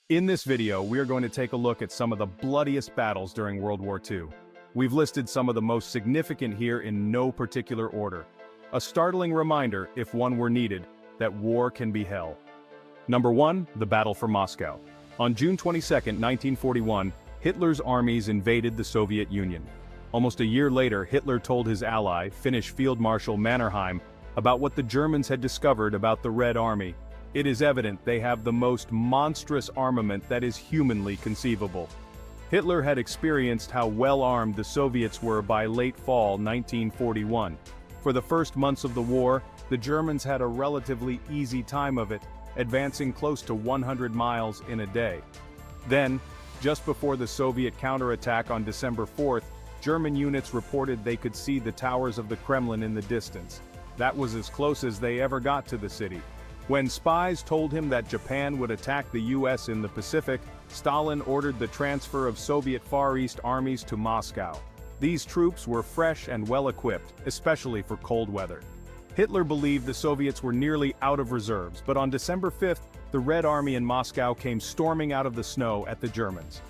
In this video, we are going to take a look at some of the bloodiest battles during World War II. We've listed some of the most significant here in no particular order. A startling reminder, if one were needed, that war can be hell. Number 1, the Battle for Moscow. On June 22, 1941, Hitler's armies invaded the Soviet Union. Almost a year later, Hitler told his ally, Finnish Field Marshal Mannerheim, about what the Germans had discovered about the Red Army. It is evident they have the most monstrous armament that is humanly conceivable. Hitler had experienced how well-armed the Soviets were by late fall 1941. For the first months of the war, the Germans had a relatively easy time of it, advancing close to 100 miles in a day. Then, just before the Soviet counterattack on December 4th, German units reported they could see the towers of the Kremlin in the distance. That was as close as they ever got to the city. When spies told him that Japan would attack the US in the Pacific, Stalin ordered the transfer of Soviet Far East armies to Moscow. These troops were fresh and well-equipped, especially for cold weather. Hitler believed the Soviets were nearly out of reserves, but on December 5th, the Red Army in Moscow came storming out of the snow at the Germans.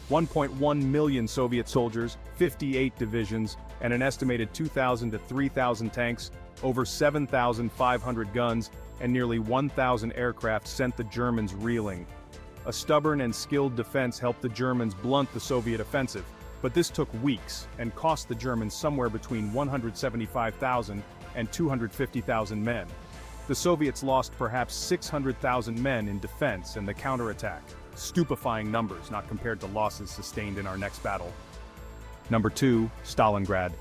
1.1 million Soviet soldiers, 58 divisions, and an estimated 2,000 to 3,000 tanks, over 7,500 guns, and nearly 1,000 aircraft sent the Germans reeling. A stubborn and skilled defense helped the Germans blunt the Soviet offensive, but this took weeks and cost the Germans somewhere between 175,000 and 250,000 men. The Soviets lost perhaps 600,000 men in defense and the counterattack. Stupefying numbers not compared to losses sustained in our next battle. Number 2, Stalingrad.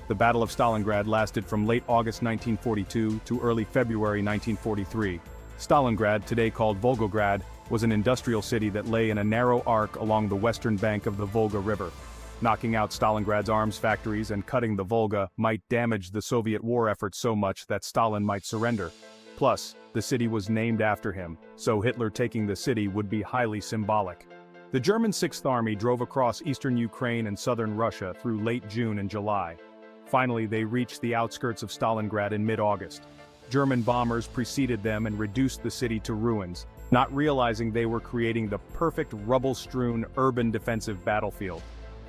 The Battle of Stalingrad lasted from late August 1942 to early February 1943. Stalingrad, today called Volgograd, was an industrial city that lay in a narrow arc along the western bank of the Volga River. Knocking out Stalingrad's arms factories and cutting the Volga might damage the Soviet war effort so much that Stalin might surrender. Plus, the city was named after him, so Hitler taking the city would be highly symbolic. The German Sixth Army drove across eastern Ukraine and southern Russia through late June and July. Finally, they reached the outskirts of Stalingrad in mid-August. German bombers preceded them and reduced the city to ruins, not realizing they were creating the perfect rubble-strewn urban defensive battlefield.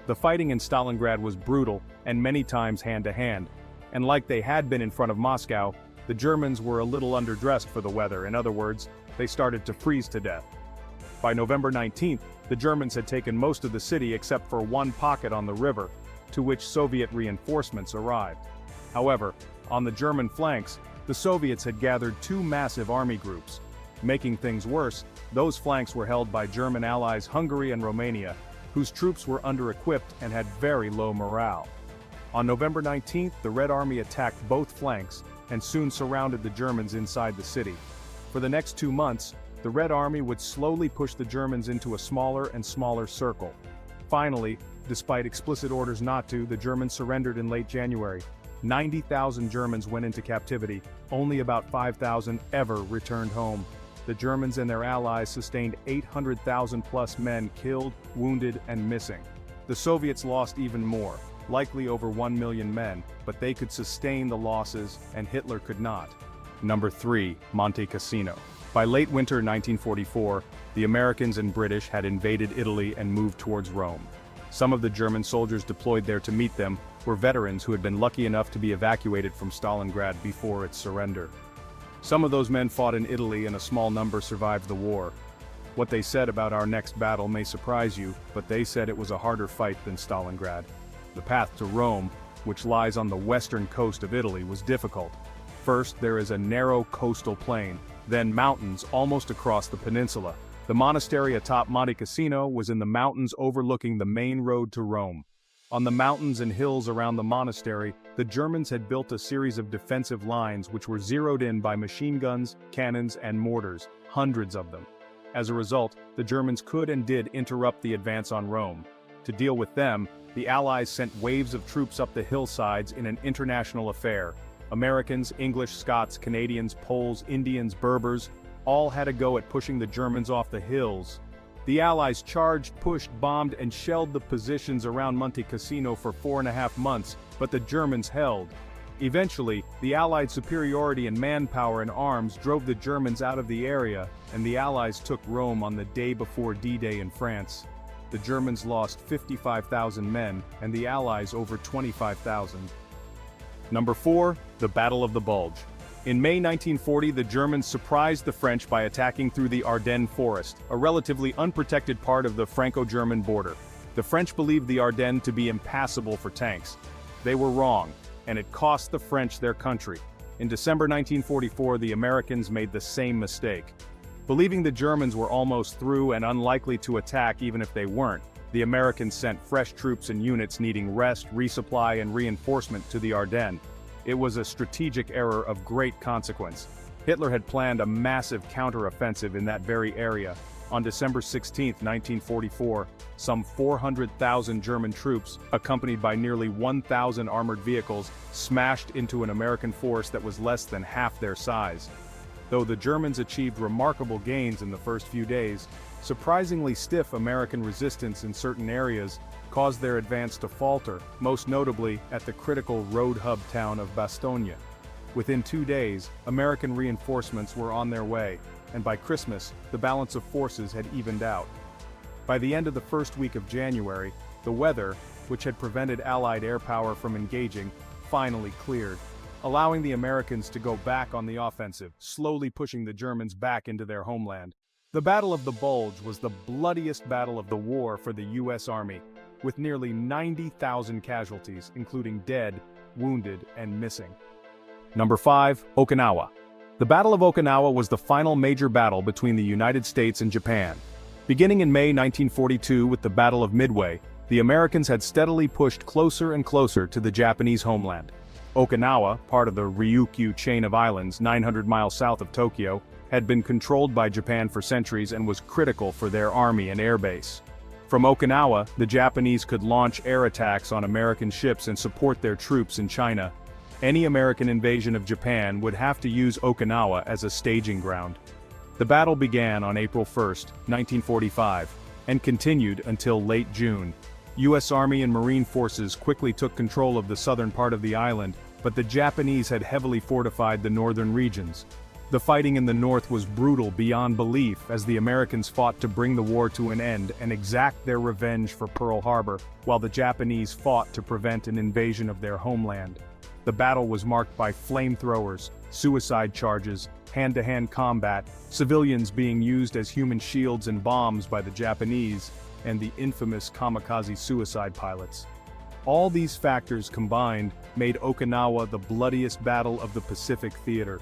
The fighting in Stalingrad was brutal and many times hand-to-hand, and like they had been in front of Moscow, the Germans were a little underdressed for the weather. In other words, they started to freeze to death. By November 19th, the Germans had taken most of the city except for one pocket on the river, to which Soviet reinforcements arrived. However, on the German flanks, the Soviets had gathered two massive army groups. Making things worse, those flanks were held by German allies Hungary and Romania, whose troops were under-equipped and had very low morale. On November 19th, the Red Army attacked both flanks and soon surrounded the Germans inside the city. For the next 2 months, the Red Army would slowly push the Germans into a smaller and smaller circle. Finally, despite explicit orders not to, the Germans surrendered in late January. 90,000 Germans went into captivity, only about 5,000 ever returned home. The Germans and their allies sustained 800,000 plus men killed, wounded, and missing. The Soviets lost even more, likely over 1 million men, but they could sustain the losses and Hitler could not. Number 3, Monte Cassino. By late winter 1944, the Americans and British had invaded Italy and moved towards Rome. Some of the German soldiers deployed there to meet them were veterans who had been lucky enough to be evacuated from Stalingrad before its surrender. Some of those men fought in Italy and a small number survived the war. What they said about our next battle may surprise you, but they said it was a harder fight than Stalingrad. The path to Rome, which lies on the western coast of Italy, was difficult. First, there is a narrow coastal plain, then mountains almost across the peninsula. The monastery atop Monte Cassino was in the mountains overlooking the main road to Rome. On the mountains and hills around the monastery, the Germans had built a series of defensive lines which were zeroed in by machine guns, cannons, and mortars, hundreds of them. As a result, the Germans could and did interrupt the advance on Rome. To deal with them, the Allies sent waves of troops up the hillsides in an international affair. Americans, English, Scots, Canadians, Poles, Indians, Berbers, all had a go at pushing the Germans off the hills. The Allies charged, pushed, bombed, and shelled the positions around Monte Cassino for 4.5 months, but the Germans held. Eventually, the Allied superiority in manpower and arms drove the Germans out of the area, and the Allies took Rome on the day before D-Day in France. The Germans lost 55,000 men, and the Allies over 25,000. Number 4. The Battle of the Bulge. In May 1940, the Germans surprised the French by attacking through the Ardennes forest, a relatively unprotected part of the Franco-German border. The French believed the Ardennes to be impassable for tanks. They were wrong, and it cost the French their country. In December 1944, the Americans made the same mistake. Believing the Germans were almost through and unlikely to attack even if they weren't, the Americans sent fresh troops and units needing rest, resupply, and reinforcement to the Ardennes. It was a strategic error of great consequence. Hitler had planned a massive counter-offensive in that very area. On December 16, 1944, some 400,000 German troops, accompanied by nearly 1,000 armored vehicles, smashed into an American force that was less than half their size. Though the Germans achieved remarkable gains in the first few days, surprisingly stiff American resistance in certain areas caused their advance to falter, most notably at the critical road hub town of Bastogne. Within 2 days, American reinforcements were on their way, and by Christmas, the balance of forces had evened out. By the end of the first week of January, the weather, which had prevented Allied air power from engaging, finally cleared, allowing the Americans to go back on the offensive, slowly pushing the Germans back into their homeland. The Battle of the Bulge was the bloodiest battle of the war for the U.S. Army, with nearly 90,000 casualties, including dead, wounded, and missing. Number 5. Okinawa. The Battle of Okinawa was the final major battle between the United States and Japan. Beginning in May 1942 with the Battle of Midway, the Americans had steadily pushed closer and closer to the Japanese homeland. Okinawa, part of the Ryukyu chain of islands 900 miles south of Tokyo, had been controlled by Japan for centuries and was critical for their army and air base. From Okinawa, the Japanese could launch air attacks on American ships and support their troops in China. Any American invasion of Japan would have to use Okinawa as a staging ground. The battle began on April 1, 1945, and continued until late June. U.S. Army and Marine forces quickly took control of the southern part of the island, but the Japanese had heavily fortified the northern regions. The fighting in the north was brutal beyond belief as the Americans fought to bring the war to an end and exact their revenge for Pearl Harbor, while the Japanese fought to prevent an invasion of their homeland. The battle was marked by flamethrowers, suicide charges, hand-to-hand combat, civilians being used as human shields and bombs by the Japanese, and the infamous kamikaze suicide pilots. All these factors combined made Okinawa the bloodiest battle of the Pacific Theater.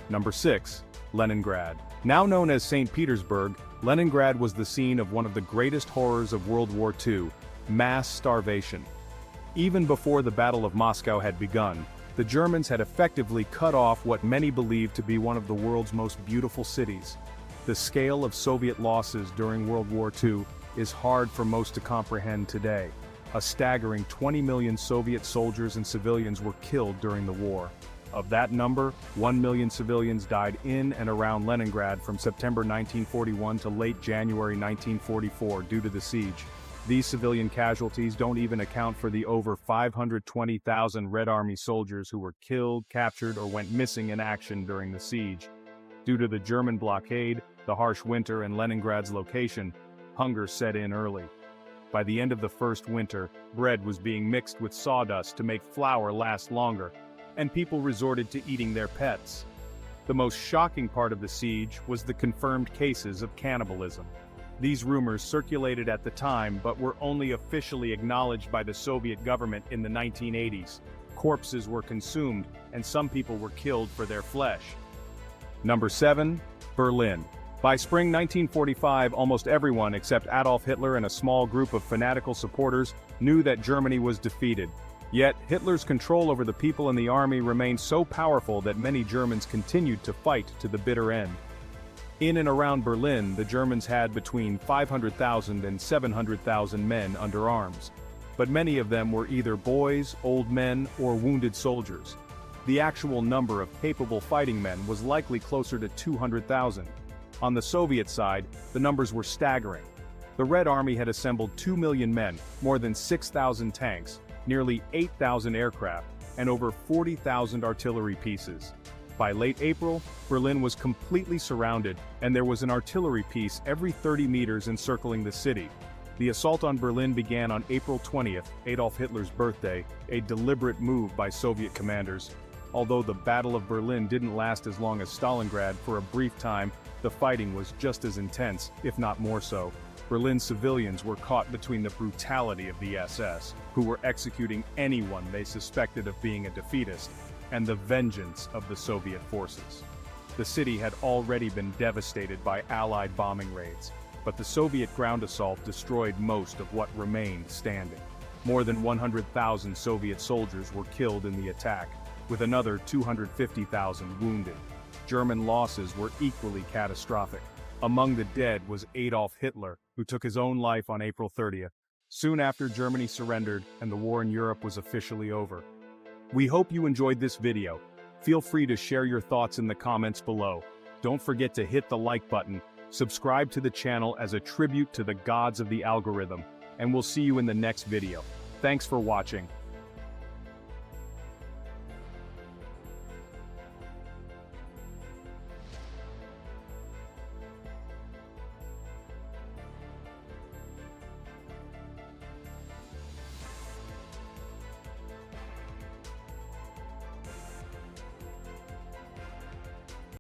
Number 6. Leningrad. Now known as St. Petersburg, Leningrad was the scene of one of the greatest horrors of World War II, mass starvation. Even before the Battle of Moscow had begun, the Germans had effectively cut off what many believed to be one of the world's most beautiful cities. The scale of Soviet losses during World War II is hard for most to comprehend today. A staggering 20 million Soviet soldiers and civilians were killed during the war. Of that number, 1 million civilians died in and around Leningrad from September 1941 to late January 1944 due to the siege. These civilian casualties don't even account for the over 520,000 Red Army soldiers who were killed, captured, or went missing in action during the siege. Due to the German blockade, the harsh winter, and Leningrad's location, hunger set in early. By the end of the first winter, bread was being mixed with sawdust to make flour last longer, and people resorted to eating their pets. The most shocking part of the siege was the confirmed cases of cannibalism. These rumors circulated at the time but were only officially acknowledged by the Soviet government in the 1980s. Corpses were consumed, and some people were killed for their flesh. Number 7. Berlin. By spring 1945, almost everyone except Adolf Hitler and a small group of fanatical supporters knew that Germany was defeated. Yet, Hitler's control over the people and the army remained so powerful that many Germans continued to fight to the bitter end. In and around Berlin, the Germans had between 500,000 and 700,000 men under arms. But many of them were either boys, old men, or wounded soldiers. The actual number of capable fighting men was likely closer to 200,000. On the Soviet side, the numbers were staggering. The Red Army had assembled 2 million men, more than 6,000 tanks, nearly 8,000 aircraft, and over 40,000 artillery pieces. By late April, Berlin was completely surrounded, and there was an artillery piece every 30 meters encircling the city. The assault on Berlin began on April 20th, Adolf Hitler's birthday, a deliberate move by Soviet commanders. Although the Battle of Berlin didn't last as long as Stalingrad, for a brief time, the fighting was just as intense, if not more so. Berlin civilians were caught between the brutality of the SS, who were executing anyone they suspected of being a defeatist, and the vengeance of the Soviet forces. The city had already been devastated by Allied bombing raids, but the Soviet ground assault destroyed most of what remained standing. More than 100,000 Soviet soldiers were killed in the attack, with another 250,000 wounded. German losses were equally catastrophic. Among the dead was Adolf Hitler, who took his own life on April 30th, soon after Germany surrendered and the war in Europe was officially over. We hope you enjoyed this video. Feel free to share your thoughts in the comments below. Don't forget to hit the like button, subscribe to the channel as a tribute to the gods of the algorithm, and we'll see you in the next video. Thanks for watching.